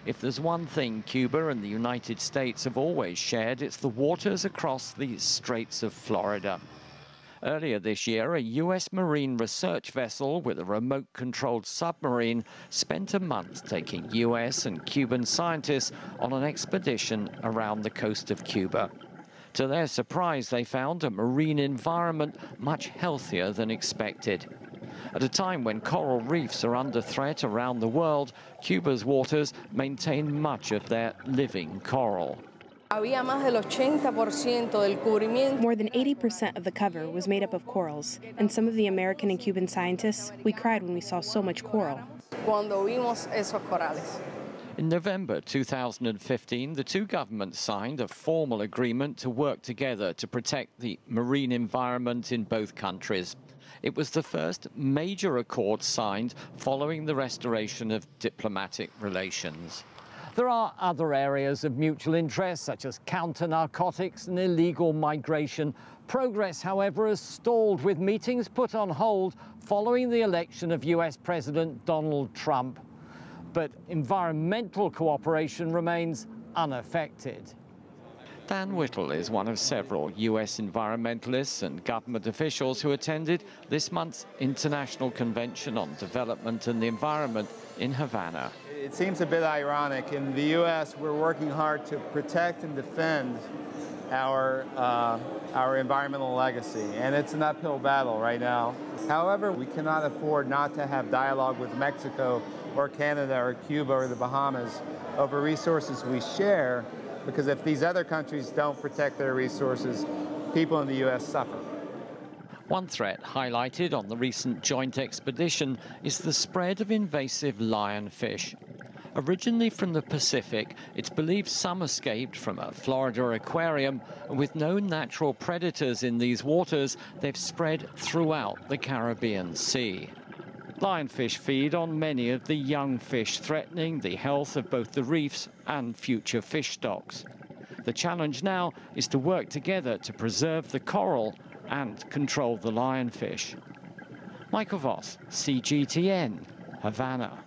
If there's one thing Cuba and the United States have always shared, it's the waters across the Straits of Florida. Earlier this year, a US Marine research vessel with a remote-controlled submarine spent a month taking US and Cuban scientists on an expedition around the coast of Cuba. To their surprise, they found a marine environment much healthier than expected. At a time when coral reefs are under threat around the world, Cuba's waters maintain much of their living coral. More than 80% of the cover was made up of corals, and some of the American and Cuban scientists, we cried when we saw so much coral. In November 2015, the two governments signed a formal agreement to work together to protect the marine environment in both countries. It was the first major accord signed following the restoration of diplomatic relations. There are other areas of mutual interest, such as counter-narcotics and illegal migration. Progress, however, has stalled, with meetings put on hold following the election of US President Donald Trump. But environmental cooperation remains unaffected. Dan Whittle is one of several US environmentalists and government officials who attended this month's International Convention on Development and the Environment in Havana. It seems a bit ironic. In the US, we're working hard to protect and defend our environmental legacy, and it's an uphill battle right now. However, we cannot afford not to have dialogue with Mexico or Canada or Cuba or the Bahamas over resources we share, because if these other countries don't protect their resources, people in the U.S. suffer. One threat highlighted on the recent joint expedition is the spread of invasive lionfish. Originally from the Pacific, it's believed some escaped from a Florida aquarium, and with no natural predators in these waters, they've spread throughout the Caribbean Sea. Lionfish feed on many of the young fish, threatening the health of both the reefs and future fish stocks. The challenge now is to work together to preserve the coral and control the lionfish. Michael Voss, CGTN, Havana.